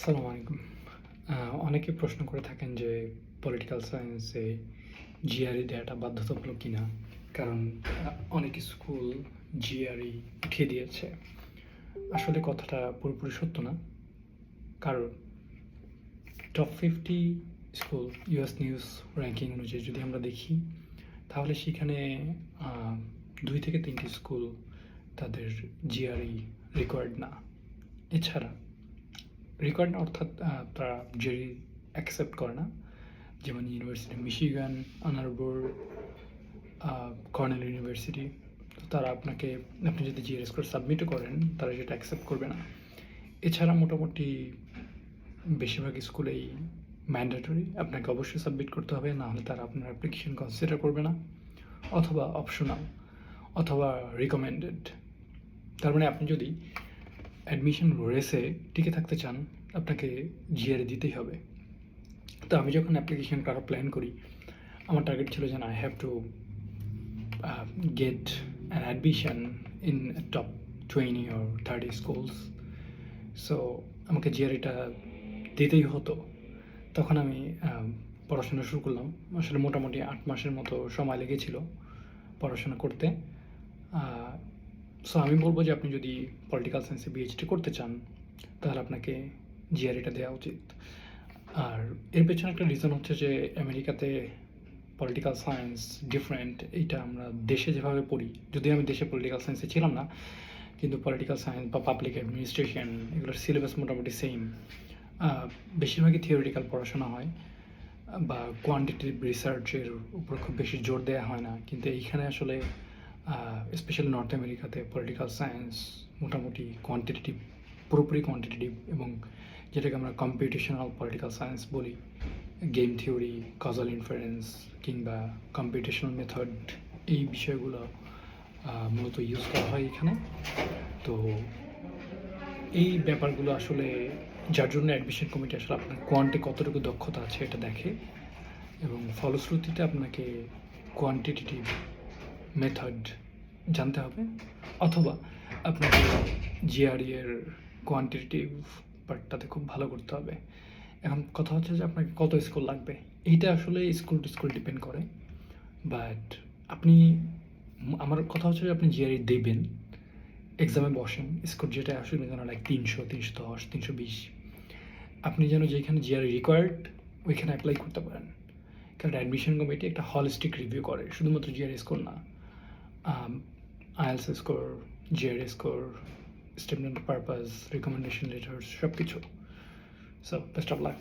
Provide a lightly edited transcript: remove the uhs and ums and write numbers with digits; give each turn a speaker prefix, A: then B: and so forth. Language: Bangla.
A: আসসালামু আলাইকুম। অনেকে প্রশ্ন করে থাকেন যে পলিটিক্যাল সায়েন্সে জিআরই দেওয়াটা বাধ্যতামূলক কিনা? কারণ অনেক স্কুল জিআরই উঠিয়ে দিয়েছে। আসলে কথাটা পুরোপুরি সত্য না। কারণ top 50 school US news ranking অনুযায়ী যদি আমরা দেখি, তাহলে সেখানে ২ থেকে ৩টি স্কুল তাদের জিআরই রিকোয়ার্ড না। এছাড়া রিকোয়ার্ড না অর্থাৎ তারা জিআরই অ্যাকসেপ্ট করে না। যেমন ইউনিভার্সিটি মিশিগান, আন আরবর, কর্নেল ইউনিভার্সিটি। তো তারা আপনি যদি জিআরই স্কোর সাবমিটও করেন, তারা সেটা অ্যাকসেপ্ট করবে না। এছাড়া মোটামুটি বেশিরভাগ স্কুলেই ম্যান্ডেটরি, আপনাকে অবশ্যই সাবমিট করতে হবে, না হলে তারা আপনার অ্যাপ্লিকেশন কনসিডার করবে না, অথবা অপশনাল, অথবা রিকমেন্ডেড। তার মানে আপনি যদি অ্যাডমিশন রেসে টিকে থাকতে চান, আপনাকে জিআরই দিতেই হবে। তো আমি যখন অ্যাপ্লিকেশন করার প্ল্যান করি, আমার টার্গেট ছিল যে I have to get an admission in top 20 or 30 schools. So আমাকে জিআরইটা দিতেই হতো। তখন আমি পড়াশোনা শুরু করলাম। আসলে মোটামুটি ৮ মাসের মতো সময় লেগেছিল পড়াশোনা করতে। সো আমি বলবো যে আপনি যদি পলিটিক্যাল সায়েন্সে পিএইচডি করতে চান, তাহলে আপনাকে জিআরইটা দেওয়া উচিত। আর এর পেছনে একটা রিজন হচ্ছে যে আমেরিকাতে পলিটিক্যাল সায়েন্স ডিফারেন্ট। এইটা আমরা দেশে যেভাবে পড়ি, যদিও আমি দেশে পলিটিক্যাল সায়েন্সে ছিলাম না, কিন্তু পলিটিক্যাল সায়েন্স বা পাবলিক অ্যাডমিনিস্ট্রেশন এগুলোর সিলেবাস মোটামুটি সেম। বেশিরভাগই থিওরিটিক্যাল পড়াশোনা হয়, বা কোয়ান্টিটেটিভ রিসার্চের উপর খুব বেশি জোর দেওয়া হয় না। কিন্তু এইখানে আসলে স্পেশালি নর্থ আমেরিকাতে পলিটিক্যাল সায়েন্স মোটামুটি কোয়ান্টিটেটিভ, পুরোপুরি কোয়ান্টিটেটিভ, এবং যেটাকে আমরা কম্পিউটেশনাল পলিটিক্যাল সায়েন্স বলি, গেম থিওরি, কজাল ইনফারেন্স কিংবা কম্পিউটেশনাল মেথড, এই বিষয়গুলো মূলত ইউজ করা হয় এখানে। তো এই ব্যাপারগুলো আসলে যার জন্য অ্যাডমিশন কমিটি আসলে আপনার কোয়ান্টে কতটুকু দক্ষতা আছে এটা দেখে, এবং ফলশ্রুতিতে আপনাকে কোয়ান্টিটেটিভ মেথড জানতে হবে, অথবা আপনাকে জিআরই এর কোয়ান্টিটেটিভ পার্টটাতে খুব ভালো করতে হবে। এখন কথা হচ্ছে যে আপনাকে কত স্কোর লাগবে, এইটা আসলে স্কুল টু স্কুল ডিপেন্ড করে। বাট আপনি, আমার কথা হচ্ছে যে আপনি জিআরই দেবেন, এক্সামে বসেন, স্কোর যেটা আসলে যেন লাইক 300, 310, 320, আপনি যেন যেখানে জিআরই রিকোয়ার্ড ওইখানে অ্যাপ্লাই করতে পারেন। কারণ অ্যাডমিশন কমিটি একটা হলিস্টিক রিভিউ করে, শুধুমাত্র জিআরই স্কোর না, IELTS score, GRE score, statement of purpose, recommendation letters, সব কিছু। So best of luck.